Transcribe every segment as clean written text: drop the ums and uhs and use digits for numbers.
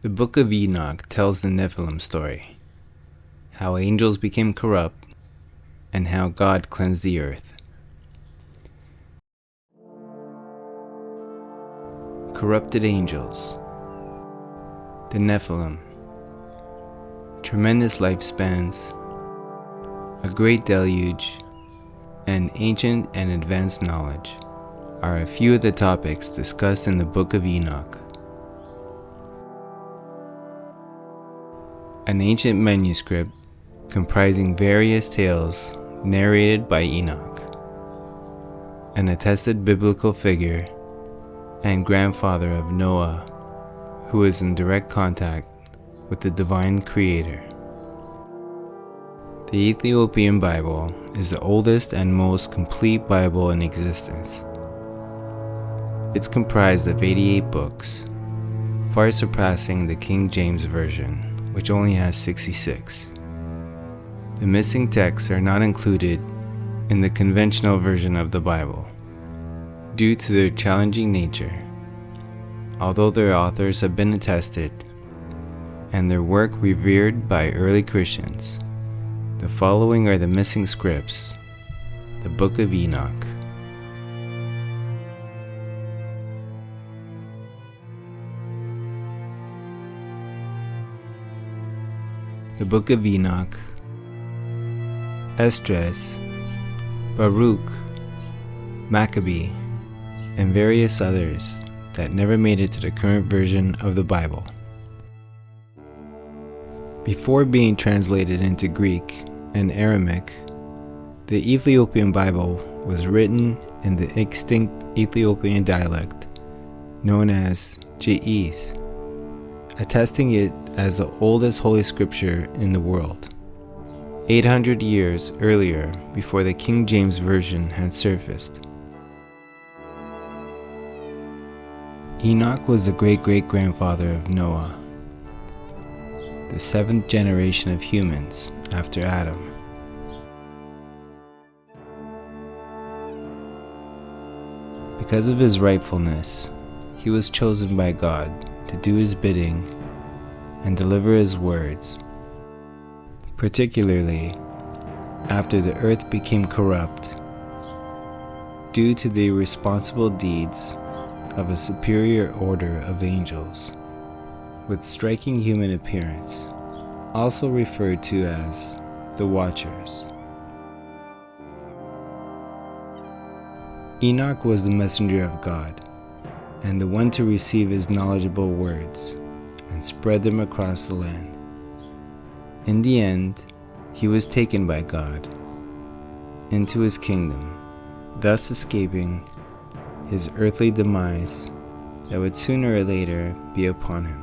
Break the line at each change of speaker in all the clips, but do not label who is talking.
The Book of Enoch tells the Nephilim story, how angels became corrupt, and how God cleansed the earth. Corrupted angels. The Nephilim. Tremendous lifespans, a great deluge, and ancient and advanced knowledge are a few of the topics discussed in the Book of Enoch. An ancient manuscript comprising various tales narrated by Enoch, an attested biblical figure and grandfather of Noah, who is in direct contact with the divine creator. The Ethiopian Bible is the oldest and most complete Bible in existence. It's comprised of 88 books, far surpassing the King James Version, which only has 66. The missing texts are not included in the conventional version of the Bible due to their challenging nature. Although their authors have been attested and their work revered by early Christians, the following are the missing scripts: the Book of Enoch. The Book of Enoch, Esdras, Baruch, Maccabee, and various others that never made it to the current version of the Bible. Before being translated into Greek and Aramaic, the Ethiopian Bible was written in the extinct Ethiopian dialect known as Ge'ez, attesting it as the oldest holy scripture in the world. 800 years earlier, before the King James Version had surfaced. Enoch was the great-great-grandfather of Noah, the seventh generation of humans after Adam. Because of his rightfulness, he was chosen by God to do his bidding and deliver his words, particularly after the earth became corrupt due to the irresponsible deeds of a superior order of angels with striking human appearance, also referred to as the Watchers. Enoch was the messenger of God and the one to receive his knowledgeable words and spread them across the land. In the end, he was taken by God into his kingdom, thus escaping his earthly demise that would sooner or later be upon him.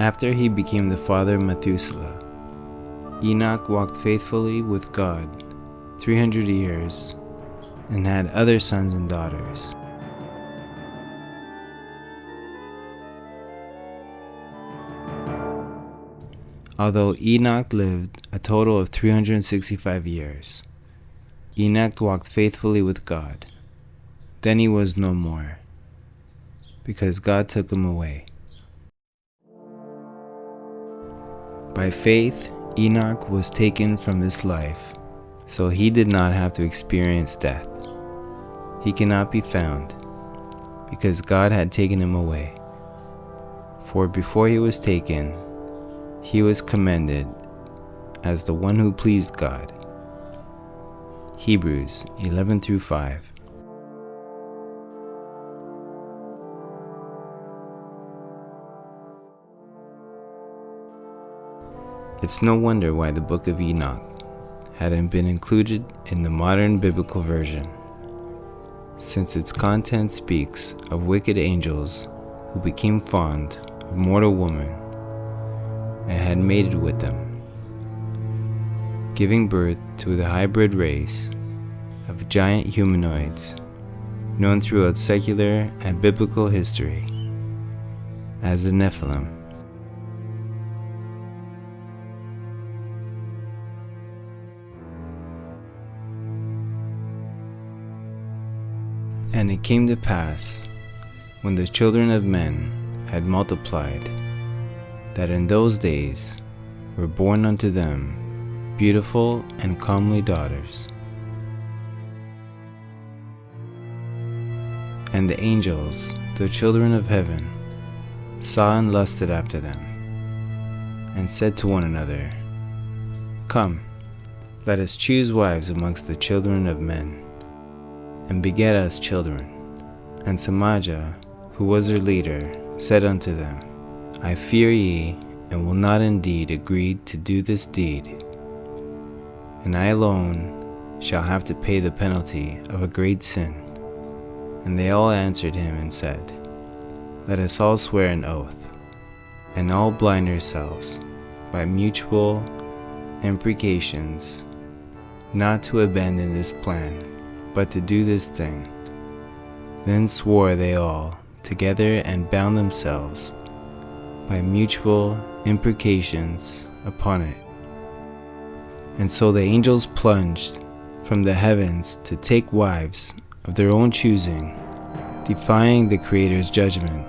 After he became the father of Methuselah, Enoch walked faithfully with God 300 years and had other sons and daughters. Although Enoch lived a total of 365 years, Enoch walked faithfully with God. Then he was no more, because God took him away. By faith, Enoch was taken from this life, so he did not have to experience death. He cannot be found, because God had taken him away. For before he was taken, he was commended as the one who pleased God. Hebrews 11-5. It's no wonder why the Book of Enoch hadn't been included in the modern biblical version, since its content speaks of wicked angels who became fond of mortal woman and had mated with them, giving birth to the hybrid race of giant humanoids known throughout secular and biblical history as the Nephilim. And it came to pass, when the children of men had multiplied that in those days were born unto them beautiful and comely daughters. And the angels, the children of heaven, saw and lusted after them, and said to one another, Come, let us choose wives amongst the children of men, and beget us children. And Samaja, who was their leader, said unto them, I fear ye, and will not indeed agree to do this deed, and I alone shall have to pay the penalty of a great sin. And they all answered him and said, Let us all swear an oath, and all blind ourselves by mutual imprecations, not to abandon this plan, but to do this thing. Then swore they all together and bound themselves by mutual imprecations upon it. And so the angels plunged from the heavens to take wives of their own choosing, defying the Creator's judgment.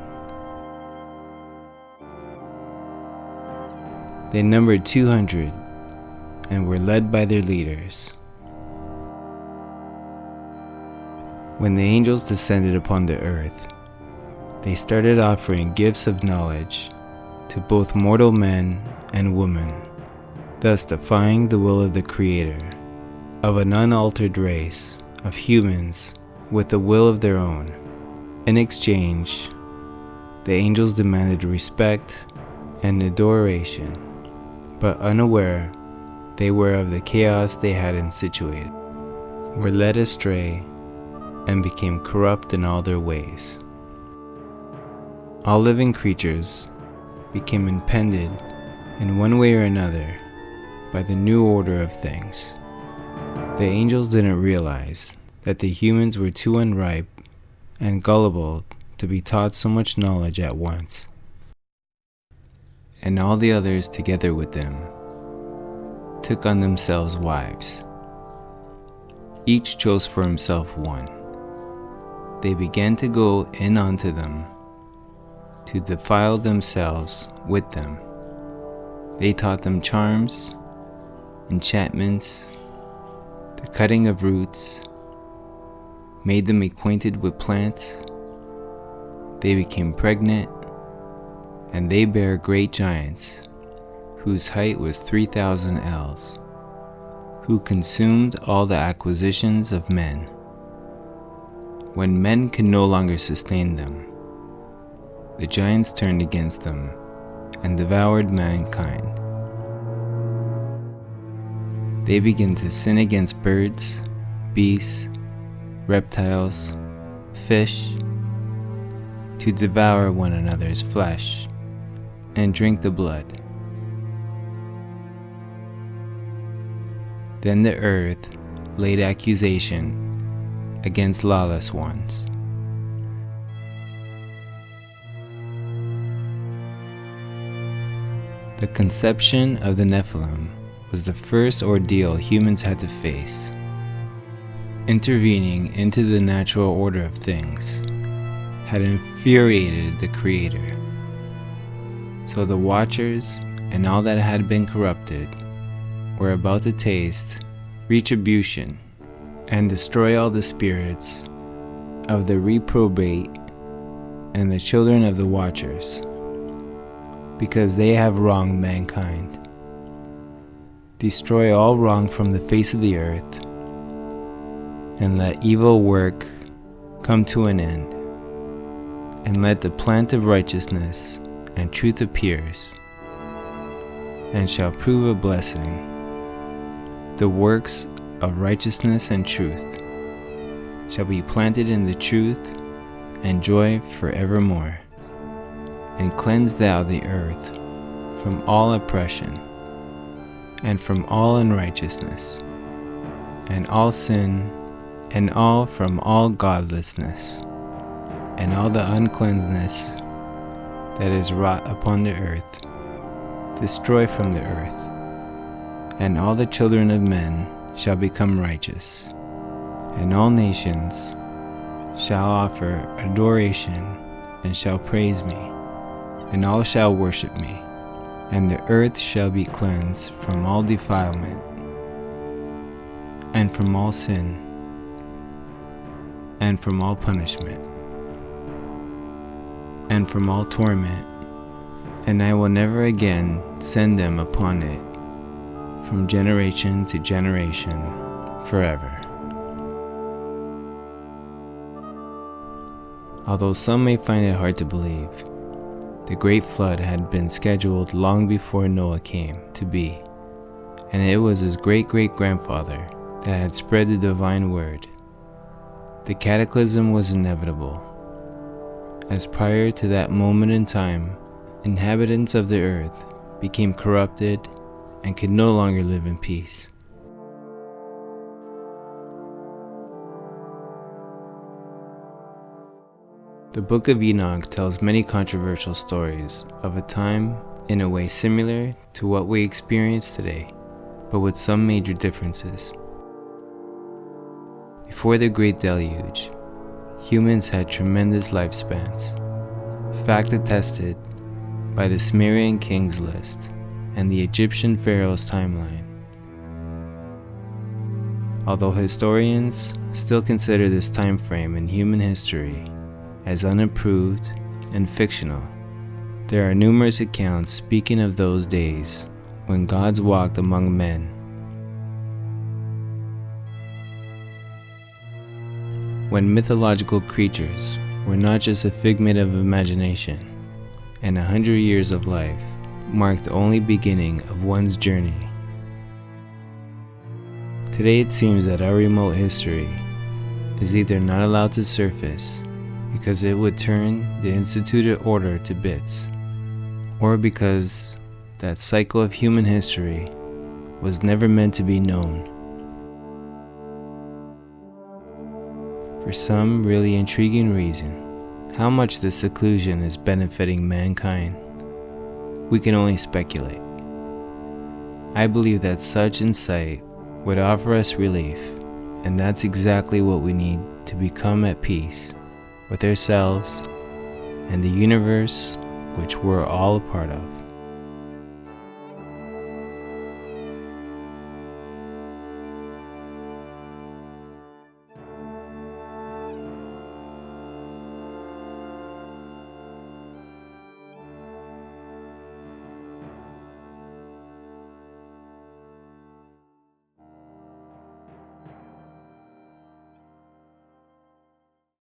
They numbered 200 and were led by their leaders. When the angels descended upon the earth, they started offering gifts of knowledge to both mortal men and women, thus defying the will of the Creator of an unaltered race of humans with a will of their own. In exchange, the angels demanded respect and adoration, but unaware they were of the chaos they had instituted, were led astray, and became corrupt in all their ways. All living creatures became impeded in one way or another by the new order of things. The angels didn't realize that the humans were too unripe and gullible to be taught so much knowledge at once. And all the others together with them took on themselves wives. Each chose for himself one. They began to go in unto them, to defile themselves with them. They taught them charms, enchantments, the cutting of roots, made them acquainted with plants. They became pregnant, and they bare great giants, whose height was 3,000 ells, who consumed all the acquisitions of men. When men could no longer sustain them, the giants turned against them and devoured mankind. They began to sin against birds, beasts, reptiles, fish, to devour one another's flesh and drink the blood. Then the earth laid accusation against lawless ones. The conception of the Nephilim was the first ordeal humans had to face. Intervening into the natural order of things had infuriated the Creator. So the Watchers and all that had been corrupted were about to taste retribution and destroy all the spirits of the reprobate and the children of the Watchers, because they have wronged mankind. Destroy all wrong from the face of the earth, and let evil work come to an end, and let the plant of righteousness and truth appears, and shall prove a blessing. The works of righteousness and truth shall be planted in the truth and joy forevermore. And cleanse thou the earth from all oppression, and from all unrighteousness, and all sin, and all from all godlessness, and all the uncleanness that is wrought upon the earth, destroy from the earth. And all the children of men shall become righteous, and all nations shall offer adoration and shall praise me, and all shall worship me, And the earth shall be cleansed from all defilement, and from all sin, and from all punishment, and from all torment, and I will never again send them upon it from generation to generation forever. Although some may find it hard to believe, the great flood had been scheduled long before Noah came to be, and it was his great-great-grandfather that had spread the divine word. The cataclysm was inevitable, as prior to that moment in time, inhabitants of the earth became corrupted and could no longer live in peace. The Book of Enoch tells many controversial stories of a time in a way similar to what we experience today, but with some major differences. Before the Great Deluge, humans had tremendous lifespans, fact attested by the Sumerian king's list and the Egyptian pharaoh's timeline. Although historians still consider this time frame in human history as unapproved and fictional, there are numerous accounts speaking of those days when gods walked among men. When mythological creatures were not just a figment of imagination, and 100 years of life marked the only beginning of one's journey. Today it seems that our remote history is either not allowed to surface because it would turn the instituted order to bits, or because that cycle of human history was never meant to be known. For some really intriguing reason, how much this seclusion is benefiting mankind, we can only speculate. I believe that such insight would offer us relief, and that's exactly what we need to become at peace with ourselves and the universe which we're all a part of.